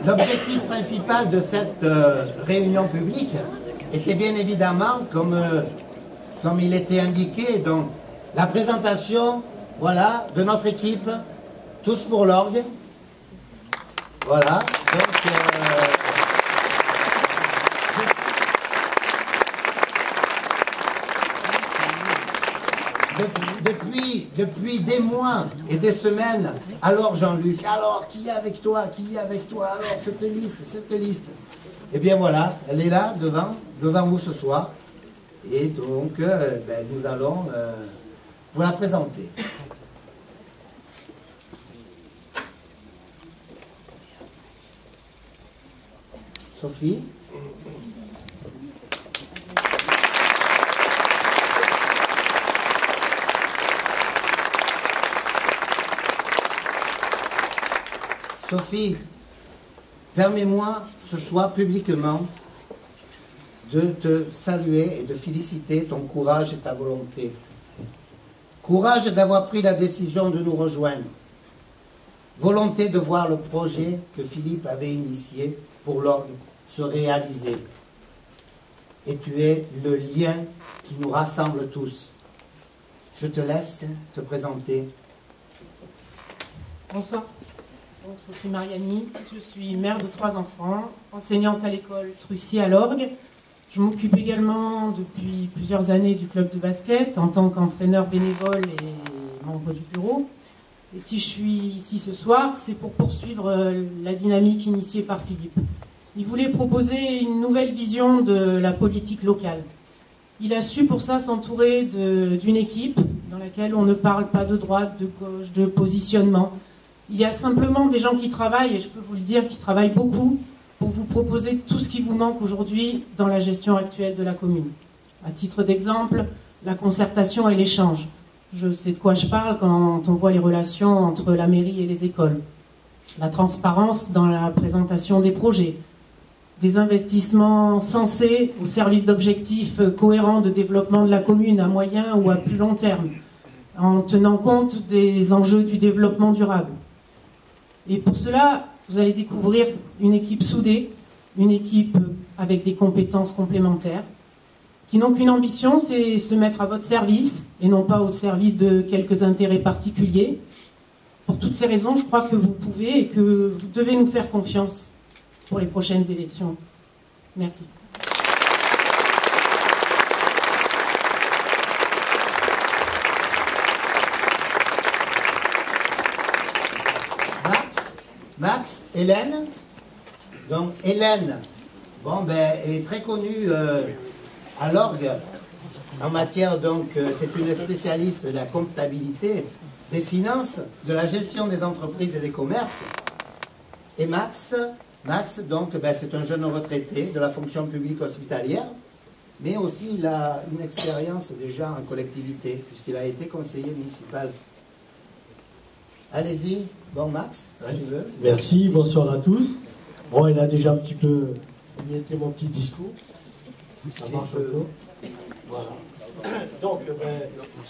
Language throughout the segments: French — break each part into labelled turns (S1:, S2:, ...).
S1: L'objectif principal de cette réunion publique était bien évidemment, comme il était indiqué, donc, la présentation, voilà, de notre équipe, Tous pour l'orgue. Voilà. Donc, depuis des mois et des semaines, alors Jean-Luc, alors qui est avec toi, alors cette liste. Eh bien voilà, elle est là devant vous ce soir, et donc nous allons vous la présenter. Sophie. Sophie, permets-moi ce soir publiquement de te saluer et de féliciter ton courage et ta volonté. Courage d'avoir pris la décision de nous rejoindre. Volonté de voir le projet que Philippe avait initié pour l'orgue se réaliser. Et tu es le lien qui nous rassemble tous. Je te laisse te présenter.
S2: Bonsoir. Sophie Mariani, je suis mère de 3 enfants, enseignante à l'école Trucy à l'orgue. Je m'occupe également depuis plusieurs années du club de basket en tant qu'entraîneur bénévole et membre du bureau. Et si je suis ici ce soir, c'est pour poursuivre la dynamique initiée par Philippe. Il voulait proposer une nouvelle vision de la politique locale. Il a su pour ça s'entourer d'une équipe dans laquelle on ne parle pas de droite, de gauche, de positionnement. Il y a simplement des gens qui travaillent, et je peux vous le dire, qui travaillent beaucoup pour vous proposer tout ce qui vous manque aujourd'hui dans la gestion actuelle de la commune. À titre d'exemple, la concertation et l'échange. Je sais de quoi je parle quand on voit les relations entre la mairie et les écoles. La transparence dans la présentation des projets. Des investissements sensés au service d'objectifs cohérents de développement de la commune à moyen ou à plus long terme, en tenant compte des enjeux du développement durable. Et pour cela, vous allez découvrir une équipe soudée, une équipe avec des compétences complémentaires, qui n'ont qu'une ambition, c'est se mettre à votre service, et non pas au service de quelques intérêts particuliers. Pour toutes ces raisons, je crois que vous pouvez et que vous devez nous faire confiance pour les prochaines élections. Merci.
S1: Max, Hélène. Donc Hélène, est très connue à l'orgue en matière, c'est une spécialiste de la comptabilité, des finances, de la gestion des entreprises et des commerces. Et Max, c'est un jeune retraité de la fonction publique hospitalière, mais aussi il a une expérience déjà en collectivité, puisqu'il a été conseiller municipal. Allez-y, Max, si tu veux.
S3: Merci, bonsoir à tous. Bon, il a déjà un petit peu émietté mon petit discours. Ça marche un peu. Voilà. Donc,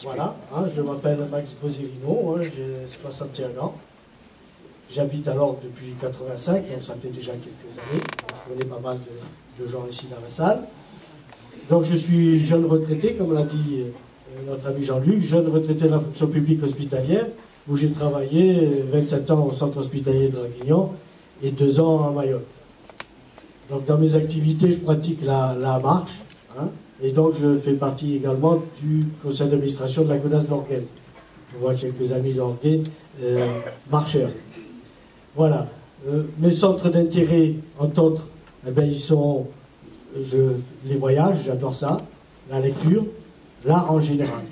S3: voilà, je m'appelle Max Boserino, j'ai 61 ans. J'habite à l'orgue depuis 85, donc ça fait déjà quelques années. Je connais pas mal de gens ici dans la salle. Donc je suis jeune retraité, comme l'a dit notre ami Jean-Luc, jeune retraité de la fonction publique hospitalière, où j'ai travaillé 27 ans au centre hospitalier de Draguignan et 2 ans à Mayotte. Donc dans mes activités, je pratique la marche, et donc je fais partie également du conseil d'administration de la Godasse Lorguaise. On voit quelques amis lorguais marcheurs. Voilà. Mes centres d'intérêt, entre autres, ils sont les voyages, j'adore ça, la lecture, l'art en général.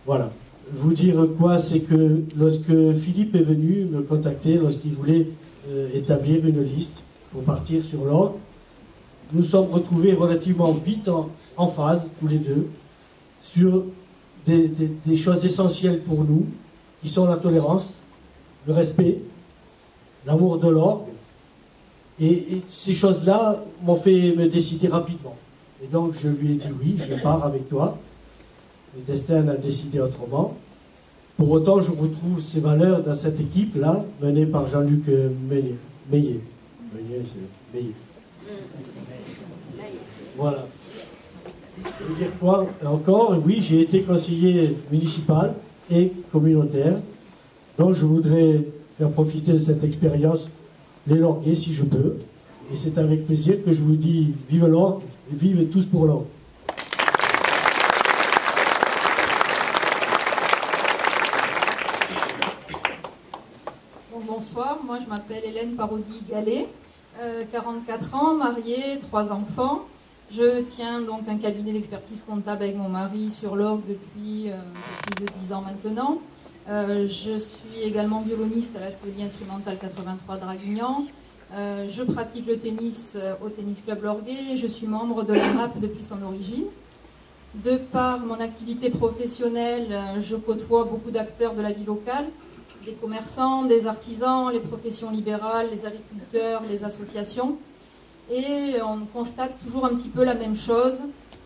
S3: Voilà. Vous dire quoi, c'est que lorsque Philippe est venu me contacter, lorsqu'il voulait établir une liste pour partir sur l'orgue, nous sommes retrouvés relativement vite en phase, tous les deux, sur des choses essentielles pour nous, qui sont la tolérance, le respect, l'amour de l'orgue, et ces choses-là m'ont fait me décider rapidement. Et donc je lui ai dit oui, je pars avec toi. Le destin a décidé autrement. Pour autant, je retrouve ces valeurs dans cette équipe-là, menée par Jean-Luc Meillet. Meillet, c'est Meillet. Voilà. Je veux dire quoi encore? Oui, j'ai été conseiller municipal et communautaire. Donc je voudrais faire profiter de cette expérience les Lorguais si je peux. Et c'est avec plaisir que je vous dis vive l'Orgue et vive tous pour l'Orgue.
S4: Bonsoir, moi je m'appelle Hélène Parodi-Gallet, 44 ans, mariée, 3 enfants. Je tiens donc un cabinet d'expertise comptable avec mon mari sur l'Orgue depuis plus de 10 ans maintenant. Je suis également violoniste à l'atelier instrumental 83 Draguignan. Je pratique le tennis au Tennis Club Lorguais. Je suis membre de la MAP depuis son origine. De par mon activité professionnelle, je côtoie beaucoup d'acteurs de la vie locale, des commerçants, des artisans, les professions libérales, les agriculteurs, les associations. Et on constate toujours un petit peu la même chose.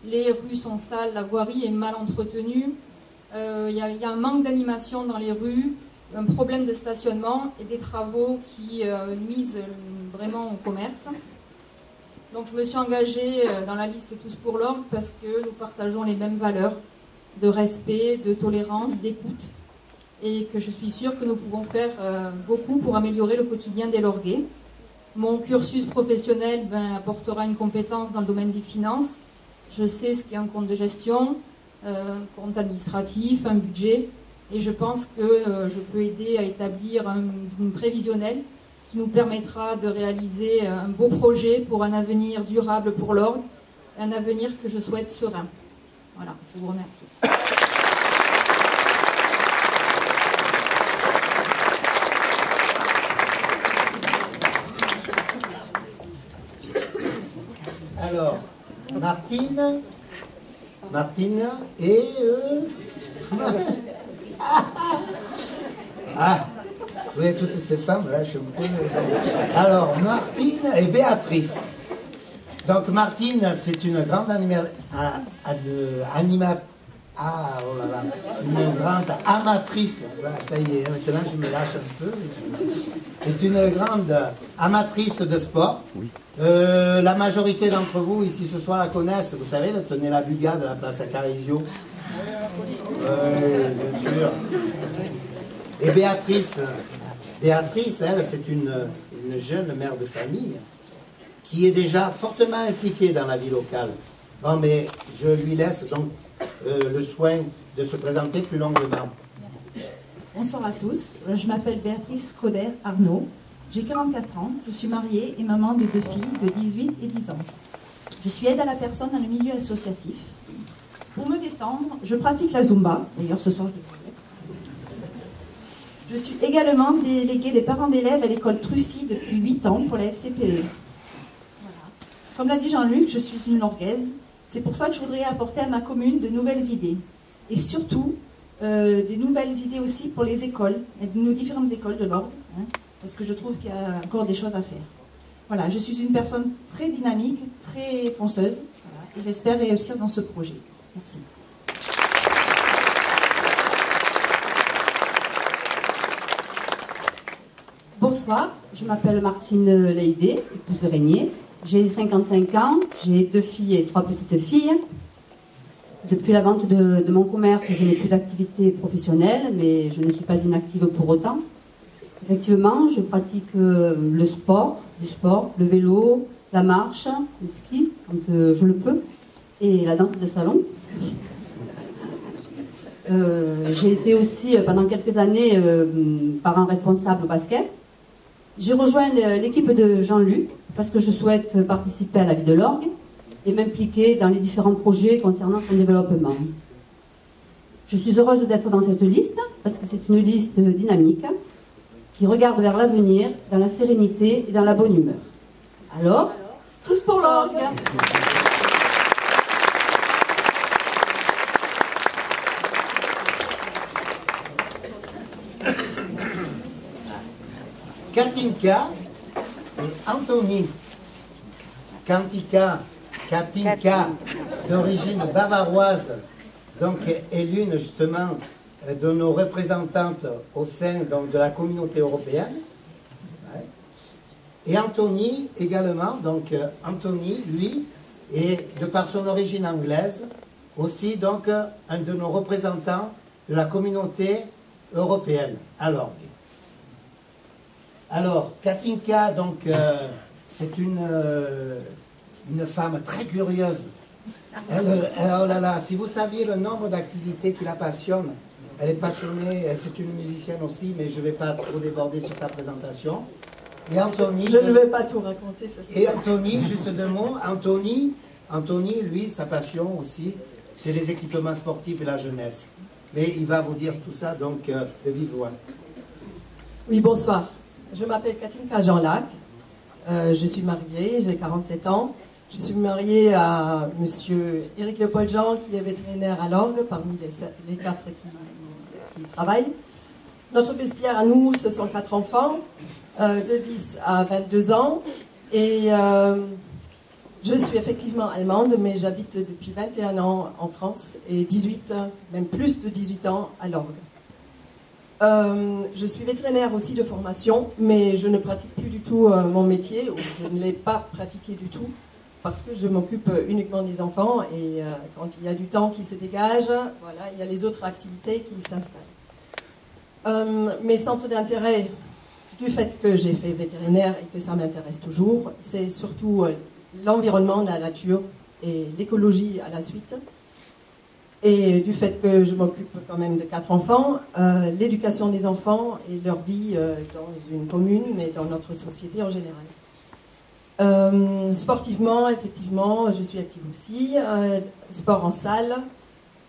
S4: Les rues sont sales, la voirie est mal entretenue. Il y a un manque d'animation dans les rues, un problème de stationnement et des travaux qui nuisent vraiment au commerce. Donc je me suis engagée dans la liste Tous pour l'Orgue parce que nous partageons les mêmes valeurs de respect, de tolérance, d'écoute, et que je suis sûre que nous pouvons faire beaucoup pour améliorer le quotidien des Lorguais. Mon cursus professionnel apportera une compétence dans le domaine des finances. Je sais ce qu'est un compte de gestion, un compte administratif, un budget, et je pense que je peux aider à établir une prévisionnelle qui nous permettra de réaliser un beau projet pour un avenir durable pour l'Orgue, un avenir que je souhaite serein. Voilà, je vous remercie.
S1: Alors, Martine et... Ah, vous voyez toutes ces femmes, là, je me peux... Alors, Martine et Béatrice. Donc, Martine, c'est une grande une grande amatrice. Voilà, ça y est, maintenant je me lâche un peu. C'est une grande amatrice de sport. Oui. La majorité d'entre vous ici ce soir la connaissent. Vous savez, elle tenait la Buga de la place à Carizio. Oui, bien sûr. Et Béatrice, elle, c'est une jeune mère de famille qui est déjà fortement impliquée dans la vie locale. Bon, mais je lui laisse donc le soin de se présenter plus longuement.
S5: Bonsoir à tous, je m'appelle Béatrice Coder Arnaud, j'ai 44 ans, je suis mariée et maman de 2 filles de 18 et 10 ans. Je suis aide à la personne dans le milieu associatif. Pour me détendre, je pratique la Zumba, d'ailleurs ce soir je devrais l'être. Je suis également déléguée des parents d'élèves à l'école Trucy depuis 8 ans pour la FCPE. Voilà. Comme l'a dit Jean-Luc, je suis une Lorguaise. C'est pour ça que je voudrais apporter à ma commune de nouvelles idées. Et surtout, des nouvelles idées aussi pour les écoles, nos différentes écoles de l'Orgue, hein, parce que je trouve qu'il y a encore des choses à faire. Voilà, je suis une personne très dynamique, très fonceuse, voilà, et j'espère réussir dans ce projet. Merci.
S6: Bonsoir, je m'appelle Martine Leydé, épouse Régnier. J'ai 55 ans, j'ai 2 filles et 3 petites filles. Depuis la vente de mon commerce, je n'ai plus d'activité professionnelle, mais je ne suis pas inactive pour autant. Effectivement, je pratique le sport, le vélo, la marche, le ski, quand je le peux, et la danse de salon. J'ai été aussi pendant quelques années parent responsable au basket. J'ai rejoint l'équipe de Jean-Luc parce que je souhaite participer à la vie de l'Orgue et m'impliquer dans les différents projets concernant son développement. Je suis heureuse d'être dans cette liste parce que c'est une liste dynamique qui regarde vers l'avenir dans la sérénité et dans la bonne humeur. Alors, tous pour l'Orgue!
S1: Katinka et Anthony. Katinka, d'origine bavaroise, donc est l'une justement de nos représentantes au sein donc, de la communauté européenne. Ouais. Et Anthony également, donc Anthony, lui, est, de par son origine anglaise, aussi donc un de nos représentants de la communauté européenne à l'orgue. Alors, Katinka, donc, c'est une femme très curieuse. Oh là là, si vous saviez le nombre d'activités qui la passionnent, elle est passionnée, c'est une musicienne aussi, mais je ne vais pas trop déborder sur ta présentation. Et Anthony...
S7: Je ne vais pas tout raconter, ça.
S1: Et Anthony, juste deux mots, Anthony, lui, sa passion aussi, c'est les équipements sportifs et la jeunesse. Mais il va vous dire tout ça, donc, de vive voix.
S7: Oui, bonsoir. Je m'appelle Katinka Jean-Lac. Je suis mariée, j'ai 47 ans. Je suis mariée à monsieur Éric Leopold-Jean, qui est vétérinaire à l'orgue, parmi les 4 qui travaillent. Notre bestiaire à nous, ce sont 4 enfants, de 10 à 22 ans. Et je suis effectivement allemande, mais j'habite depuis 21 ans en France et 18, même plus de 18 ans à l'orgue. Je suis vétérinaire aussi de formation, mais je ne pratique plus du tout mon métier, ou je ne l'ai pas pratiqué du tout, parce que je m'occupe uniquement des enfants, et quand il y a du temps qui se dégage, voilà, il y a les autres activités qui s'installent. Mes centres d'intérêt, du fait que j'ai fait vétérinaire et que ça m'intéresse toujours, c'est surtout l'environnement, la nature et l'écologie à la suite. Et du fait que je m'occupe quand même de 4 enfants, l'éducation des enfants et leur vie dans une commune, mais dans notre société en général. Sportivement, effectivement, je suis active aussi. Sport en salle,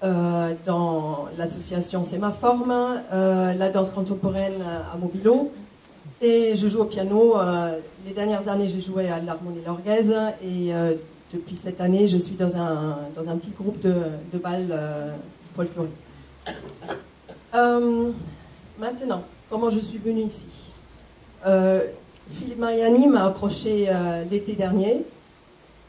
S7: dans l'association Sémaforme, la danse contemporaine à Mobilo. Et je joue au piano. Les dernières années, j'ai joué à l'harmonie lorguaise. Et depuis cette année, je suis dans un petit groupe de bal folklorique. Maintenant, comment je suis venue ici? Philippe Mariani m'a approché l'été dernier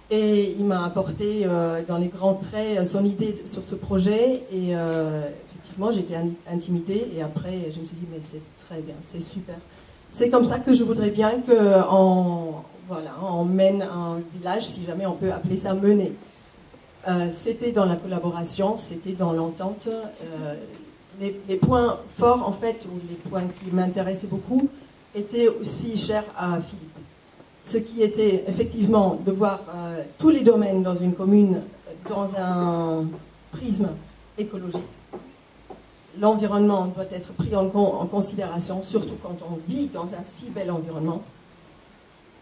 S7: et il m'a apporté dans les grands traits son idée sur ce projet. Et effectivement, j'étais intimidée. Et après, je me suis dit, mais c'est très bien, c'est super. C'est comme ça que je voudrais bien qu'on mène un village, si jamais on peut appeler ça mener. C'était dans la collaboration, c'était dans l'entente. Les points forts, en fait, ou les points qui m'intéressaient beaucoup, étaient aussi chers à Philippe. Ce qui était effectivement de voir tous les domaines dans une commune dans un prisme écologique. L'environnement doit être pris en considération, surtout quand on vit dans un si bel environnement.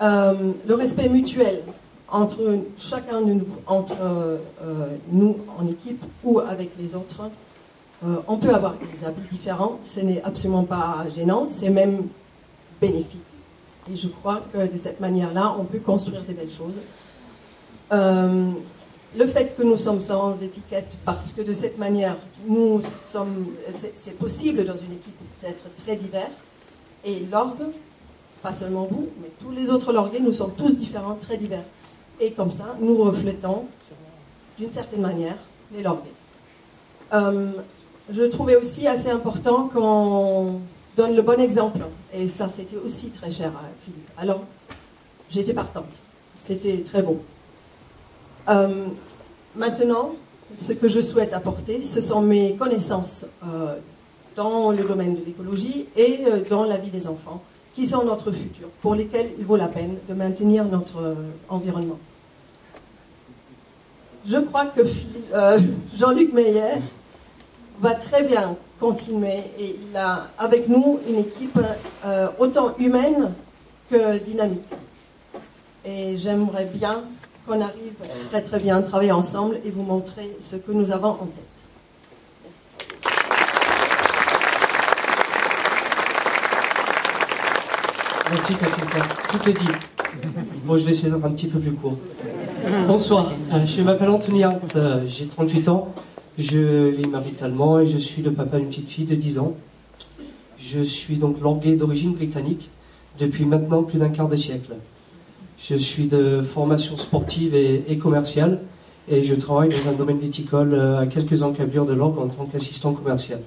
S7: Le respect mutuel entre chacun de nous, entre nous en équipe ou avec les autres. On peut avoir des habits différents, ce n'est absolument pas gênant, c'est même bénéfique. Et je crois que de cette manière-là, on peut construire des belles choses. Le fait que nous sommes sans étiquette, parce que de cette manière, c'est possible dans une équipe d'être très divers. Et l'orgue, pas seulement vous, mais tous les autres lorgués, nous sommes tous différents, très divers. Et comme ça, nous reflétons, d'une certaine manière, les lorgués. Je trouvais aussi assez important qu'on donne le bon exemple. Et ça, c'était aussi très cher à Philippe. Alors, j'étais partante. C'était très beau. Maintenant, ce que je souhaite apporter, ce sont mes connaissances dans le domaine de l'écologie et dans la vie des enfants, qui sont notre futur, pour lesquels il vaut la peine de maintenir notre environnement. Je crois que Jean-Luc Meyer va très bien continuer et il a avec nous une équipe autant humaine que dynamique. Et j'aimerais bien qu'on arrive très très bien à travailler ensemble et vous montrer ce que nous avons en tête.
S8: Merci Katinka, tout est dit. Bon, je vais essayer d'être un petit peu plus court. Bonsoir, je m'appelle Anthony Hart, j'ai 38 ans, je vis maritalement et je suis le papa d'une petite fille de 10 ans. Je suis donc lorguais d'origine britannique depuis maintenant plus d'un quart de siècle. Je suis de formation sportive et commerciale et je travaille dans un domaine viticole à quelques encablures de l'orgue en tant qu'assistant commercial.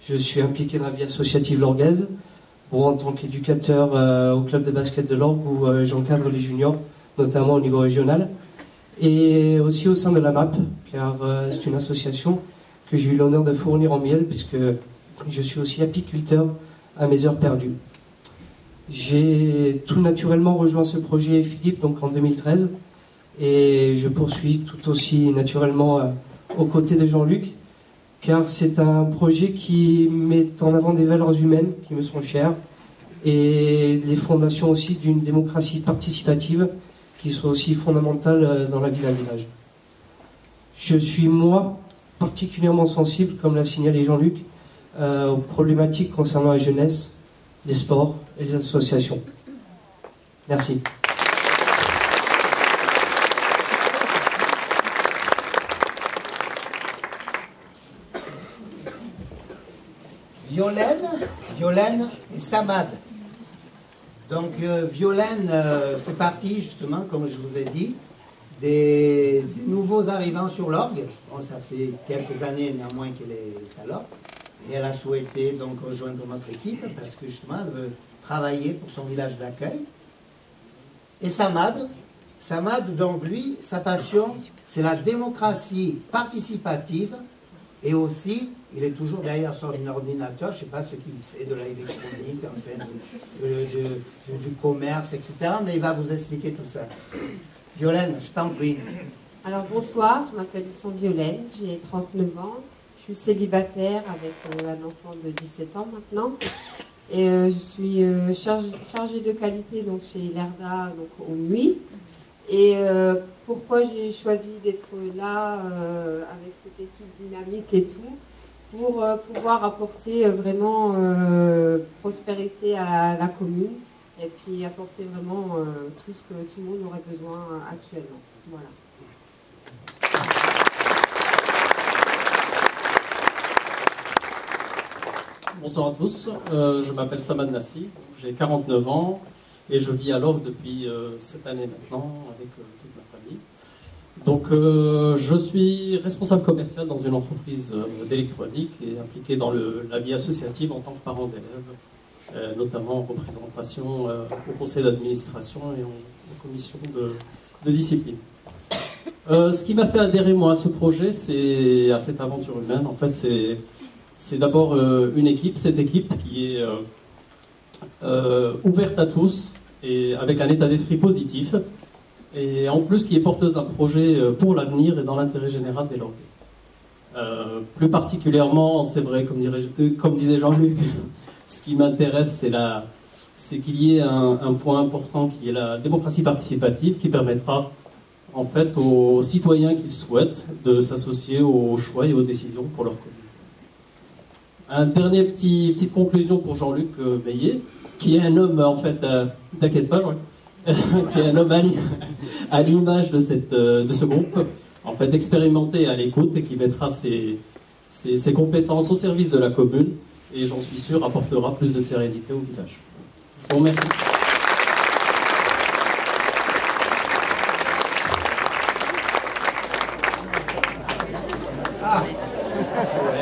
S8: Je suis impliqué dans la vie associative lorguaise, Bon, en tant qu'éducateur au club de basket de l'Orgue où j'encadre les juniors, notamment au niveau régional, et aussi au sein de la MAP, car c'est une association que j'ai eu l'honneur de fournir en miel, puisque je suis aussi apiculteur à mes heures perdues. J'ai tout naturellement rejoint ce projet Philippe donc en 2013, et je poursuis tout aussi naturellement aux côtés de Jean-Luc, car c'est un projet qui met en avant des valeurs humaines qui me sont chères et les fondations aussi d'une démocratie participative qui sont aussi fondamentales dans la vie d'un village. Je suis, moi, particulièrement sensible, comme l'a signalé Jean-Luc, aux problématiques concernant la jeunesse, les sports et les associations. Merci.
S1: Violaine et Samad. Donc Violaine fait partie justement, comme je vous ai dit, des nouveaux arrivants sur l'Orgue. Bon, ça fait quelques années néanmoins qu'elle est à l'Orgue. Et elle a souhaité donc rejoindre notre équipe parce que justement elle veut travailler pour son village d'accueil. Et Samad, donc lui, sa passion, c'est la démocratie participative et aussi, il est toujours derrière son ordinateur, je ne sais pas ce qu'il fait, de l'électronique, enfin, du commerce, etc. Mais il va vous expliquer tout ça. Violaine, je t'en prie.
S9: Alors bonsoir, je m'appelle Violaine, j'ai 39 ans, je suis célibataire avec un enfant de 17 ans maintenant. Et je suis chargée de qualité donc, chez l'ERDA donc, au nuit. Et pourquoi j'ai choisi d'être là avec cette équipe dynamique et tout, pour pouvoir apporter vraiment prospérité à la commune et puis apporter vraiment tout ce que tout le monde aurait besoin actuellement. Voilà.
S10: Bonsoir à tous, je m'appelle Samad Nassi, j'ai 49 ans et je vis à l'Orgue depuis cette année maintenant avec toute ma famille. Donc je suis responsable commercial dans une entreprise d'électronique et impliqué dans la vie associative en tant que parent d'élèves, notamment en représentation au conseil d'administration et en commission de discipline. Ce qui m'a fait adhérer moi à ce projet, c'est à cette aventure humaine. En fait, c'est d'abord une équipe, cette équipe qui est ouverte à tous et avec un état d'esprit positif et en plus qui est porteuse d'un projet pour l'avenir et dans l'intérêt général des Lorguais. Plus particulièrement, c'est vrai, comme disait Jean-Luc, ce qui m'intéresse, c'est qu'il y ait un point important qui est la démocratie participative qui permettra en fait aux citoyens qui le souhaitent de s'associer aux choix et aux décisions pour leur commune. Un dernier petite conclusion pour Jean-Luc Meillet, qui est un homme, en fait, t'inquiète pas Jean-Luc, qui est un homme à l'image de ce groupe, en fait expérimenté à l'écoute et qui mettra ses compétences au service de la commune et j'en suis sûr apportera plus de sérénité au village. Je vous remercie.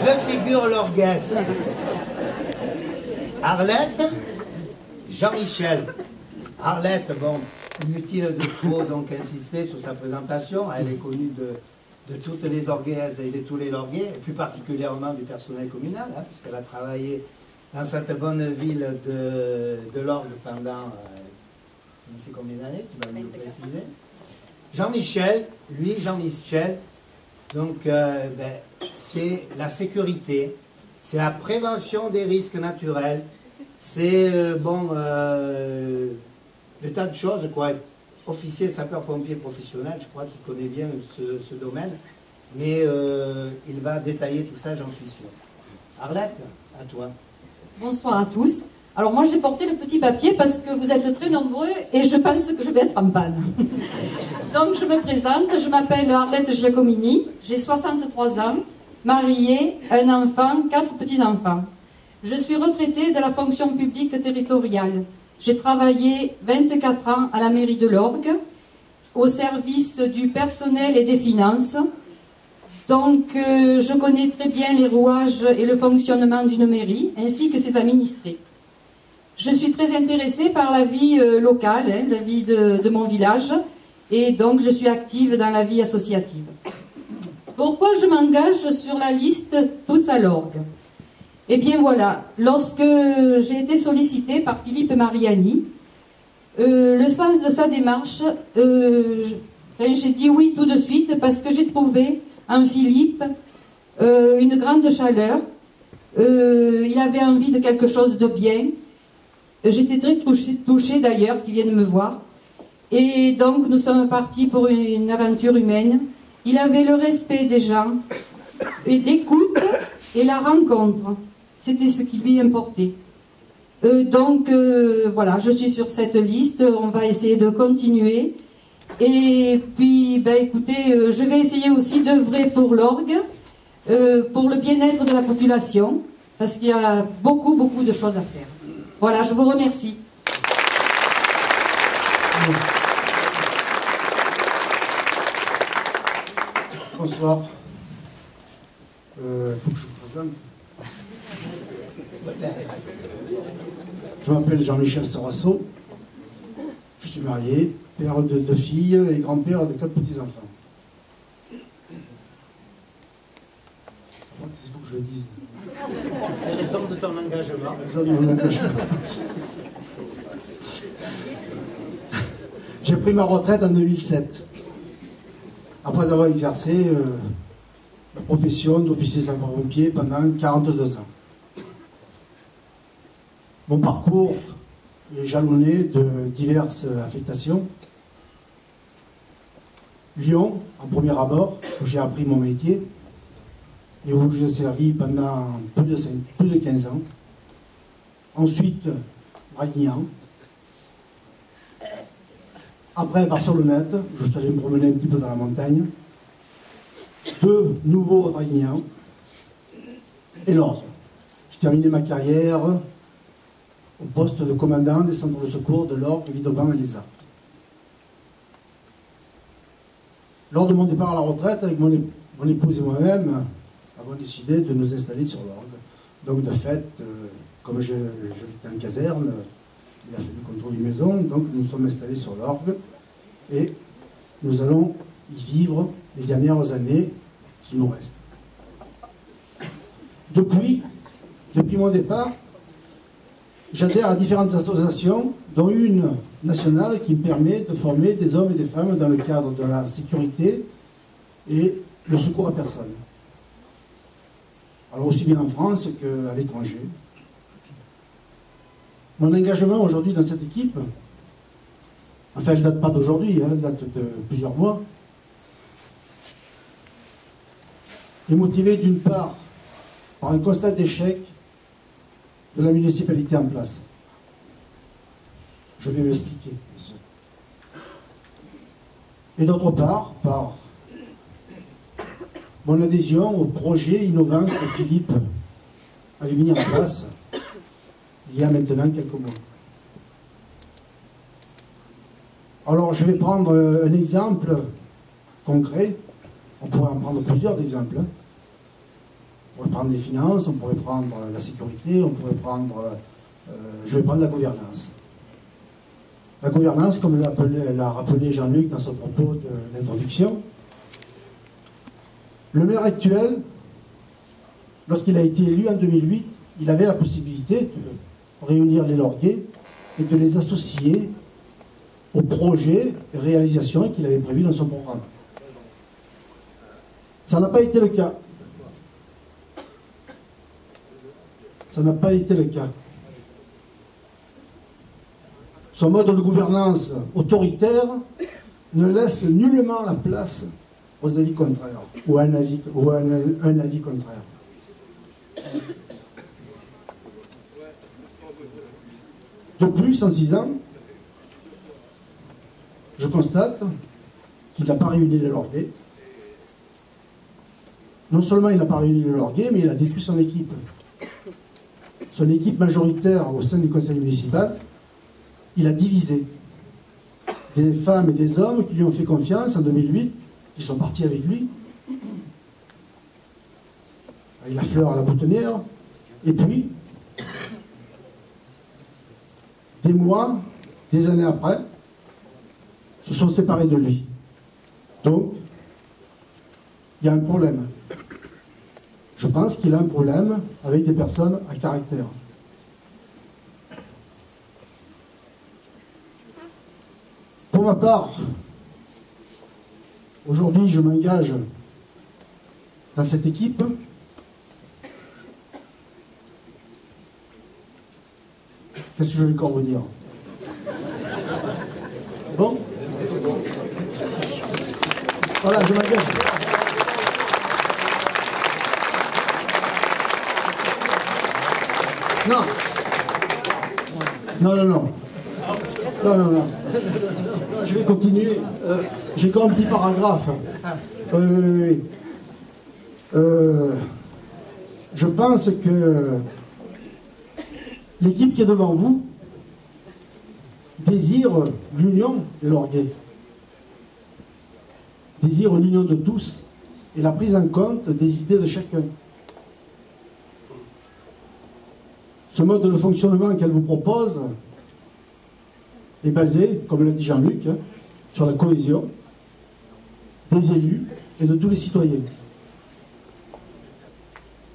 S1: Refigure l'orguesse. Arlette, Jean-Michel. Arlette, bon, inutile de trop donc insister sur sa présentation. Elle est connue de toutes les Orguaises et de tous les Lorguais, et plus particulièrement du personnel communal, hein, puisqu'elle a travaillé dans cette bonne ville de l'Orgue pendant je ne sais combien d'années, tu vas me le préciser. Jean-Michel, lui, Jean-Michel, donc c'est la sécurité, c'est la prévention des risques naturels, c'est de tas de choses, quoi. Officier sapeur-pompier professionnel, je crois qu'il connaît bien ce domaine, mais il va détailler tout ça, j'en suis sûr. Arlette, à toi.
S11: Bonsoir à tous. Alors moi j'ai porté le petit papier parce que vous êtes très nombreux et je pense que je vais être en panne. Donc je me présente, je m'appelle Arlette Giacomini, j'ai 63 ans, mariée, un enfant, 4 petits-enfants. Je suis retraitée de la fonction publique territoriale. J'ai travaillé 24 ans à la mairie de l'Orgue, au service du personnel et des finances. Donc je connais très bien les rouages et le fonctionnement d'une mairie, ainsi que ses administrés. Je suis très intéressée par la vie locale, hein, la vie de mon village, et donc je suis active dans la vie associative. Pourquoi je m'engage sur la liste Tous à l'orgue? Eh bien voilà, lorsque j'ai été sollicitée par Philippe Mariani, le sens de sa démarche, j'ai dit oui tout de suite parce que j'ai trouvé en Philippe une grande chaleur. Il avait envie de quelque chose de bien. J'étais très touchée d'ailleurs qu'il vienne me voir. Et donc nous sommes partis pour une aventure humaine. Il avait le respect des gens, l'écoute et la rencontre. C'était ce qui lui importait. Donc voilà, je suis sur cette liste. On va essayer de continuer. Et puis, ben, écoutez, je vais essayer aussi d'œuvrer pour l'orgue, pour le bien-être de la population, parce qu'il y a beaucoup, beaucoup de choses à faire. Voilà, je vous remercie.
S12: Bonsoir. Il faut que je vous présente. Je m'appelle Jean-Michel Sorasso. Je suis marié, père de 2 filles et grand-père de 4 petits-enfants. Il faut que je le dise.
S1: Les raisons de ton engagement.
S12: Les raisons de mon engagement. J'ai pris ma retraite en 2007. Après avoir exercé la profession d'officier sapeur-pompier pendant 42 ans. Mon parcours est jalonné de diverses affectations. Lyon, en premier abord, où j'ai appris mon métier et où j'ai servi pendant plus de 15 ans. Ensuite, Draguignan. Après, Barcelonnette, je suis allé me promener un petit peu dans la montagne. De nouveau Draguignan. Et l'ordre. J'ai terminé ma carrière au poste de commandant des centres de secours de l'Orgue, Villeurbanne et les Arcs. Lors de mon départ à la retraite, avec mon épouse et moi-même, avons décidé de nous installer sur l'Orgue. Donc de fait, comme j'habitais en caserne, il a fallu qu'on trouve une maison, donc nous nous sommes installés sur l'Orgue et nous allons y vivre les dernières années qui nous restent. Depuis mon départ, j'adhère à différentes associations, dont une nationale qui me permet de former des hommes et des femmes dans le cadre de la sécurité et le secours à personne. Alors aussi bien en France qu'à l'étranger. Mon engagement aujourd'hui dans cette équipe, enfin elle ne date pas d'aujourd'hui, elle date de plusieurs mois, est motivé d'une part par un constat d'échec de la municipalité en place. Je vais m'expliquer. Et d'autre part, par mon adhésion au projet innovant que Philippe avait mis en place il y a maintenant quelques mois. Alors je vais prendre un exemple concret. On pourrait en prendre plusieurs exemples. On pourrait prendre les finances, on pourrait prendre la sécurité, on pourrait prendre... je vais prendre la gouvernance. La gouvernance, comme l'a rappelé Jean-Luc dans son propos d'introduction, le maire actuel, lorsqu'il a été élu en 2008, il avait la possibilité de réunir les Lorguais et de les associer aux projets et réalisations qu'il avait prévus dans son programme. Ça n'a pas été le cas. Ça n'a pas été le cas. Son mode de gouvernance autoritaire ne laisse nullement la place aux avis contraires ou à un avis contraire. De plus, en 6 ans, je constate qu'il n'a pas réuni les Lorguais. Non seulement il n'a pas réuni les Lorguais, mais il a détruit son équipe. Son équipe majoritaire au sein du conseil municipal, il a divisé des femmes et des hommes qui lui ont fait confiance en 2008, qui sont partis avec lui. Avec la fleur à la boutonnière. Et puis, des mois, des années après, se sont séparés de lui. Donc, il y a un problème. Je pense qu'il a un problème avec des personnes à caractère. Pour ma part, aujourd'hui, je m'engage dans cette équipe. Qu'est-ce que je vais encore vous dire? Bon? Voilà, je m'engage. Non. Non, non, non. Non, non, non. Je vais continuer. J'ai encore un petit paragraphe. Je pense que l'équipe qui est devant vous désire l'union des Lorguais, désire l'union de tous et la prise en compte des idées de chacun. Ce mode de fonctionnement qu'elle vous propose est basé, comme l'a dit Jean-Luc, sur la cohésion des élus et de tous les citoyens.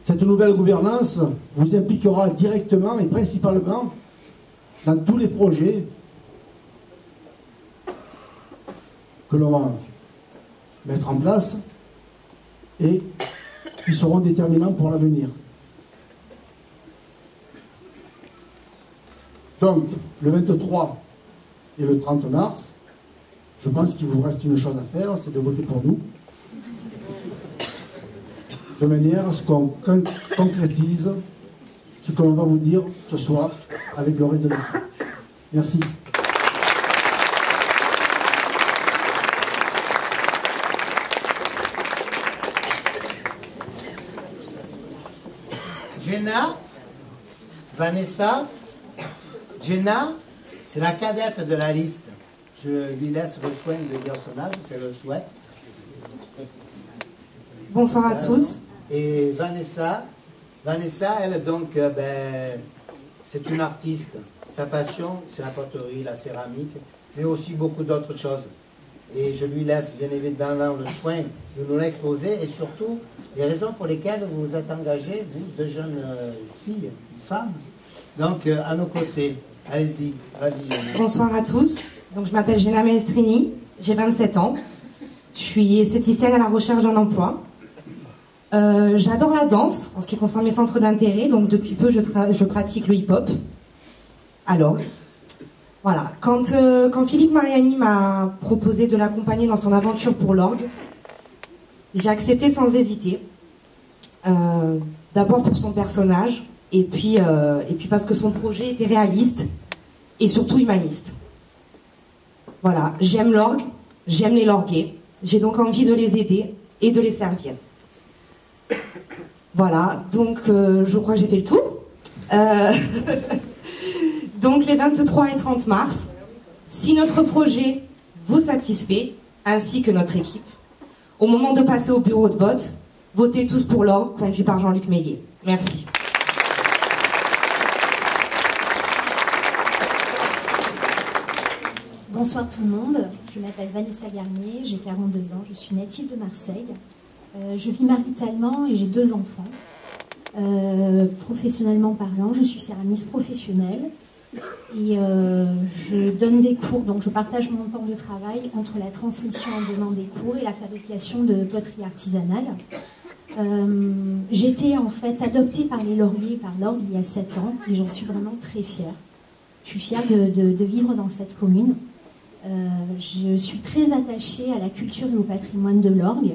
S12: Cette nouvelle gouvernance vous impliquera directement et principalement dans tous les projets que l'on va mettre en place et qui seront déterminants pour l'avenir. Donc, le 23 et le 30 mars, je pense qu'il vous reste une chose à faire, c'est de voter pour nous, de manière à ce qu'on concrétise ce que l'on va vous dire ce soir avec le reste de l'équipe. Merci.
S1: Jenna, Vanessa, Jenna, c'est la cadette de la liste. Je lui laisse le soin de dire son âge, si elle le souhaite.
S13: Bonsoir à tous.
S1: Et Vanessa, elle donc, c'est une artiste. Sa passion, c'est la poterie, la céramique, mais aussi beaucoup d'autres choses. Et je lui laisse bien évidemment le soin de nous l'exposer et surtout les raisons pour lesquelles vous vous êtes engagés, vous, deux jeunes filles, femmes, donc à nos côtés. Allez-y, vas-y.
S13: Bonsoir à tous. Donc, je m'appelle Jenna Maestrini, j'ai 27 ans. Je suis esthéticienne à la recherche d'un emploi. J'adore la danse en ce qui concerne mes centres d'intérêt, donc depuis peu je pratique le hip-hop. Alors, voilà. Quand Philippe Mariani m'a proposé de l'accompagner dans son aventure pour l'orgue, j'ai accepté sans hésiter. D'abord pour son personnage, et puis parce que son projet était réaliste et surtout humaniste. Voilà, j'aime l'orgue, j'aime les lorguais, j'ai donc envie de les aider et de les servir. Voilà, donc je crois que j'ai fait le tour. Donc les 23 et 30 mars, si notre projet vous satisfait, ainsi que notre équipe, au moment de passer au bureau de vote, votez tous pour l'orgue conduit par Jean-Luc Meillet. Merci.
S14: Bonsoir tout le monde, je m'appelle Vanessa Garnier, j'ai 42 ans, je suis native de Marseille. Je vis maritalement et j'ai 2 enfants. Professionnellement parlant, je suis céramiste professionnelle et je donne des cours, donc je partage mon temps de travail entre la transmission en donnant des cours et la fabrication de poterie artisanale. J'ai été en fait adoptée par les Lauriers, par l'orgue il y a 7 ans et j'en suis vraiment très fière. Je suis fière de vivre dans cette commune. Je suis très attachée à la culture et au patrimoine de l'orgue.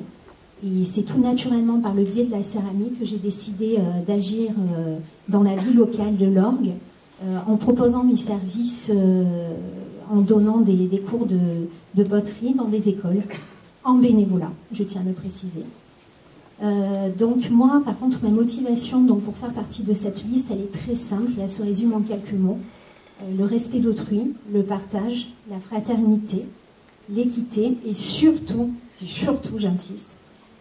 S14: Et c'est tout naturellement par le biais de la céramique que j'ai décidé d'agir dans la vie locale de l'orgue, en proposant mes services, en donnant des cours de poterie dans des écoles, en bénévolat, je tiens à le préciser. Donc moi, par contre, ma motivation pour faire partie de cette liste, elle est très simple et elle se résume en quelques mots. Le respect d'autrui, le partage, la fraternité, l'équité et surtout, j'insiste,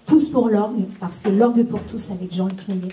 S14: tous pour l'orgue, parce que l'orgue pour tous avec Jean-Luc Meillet.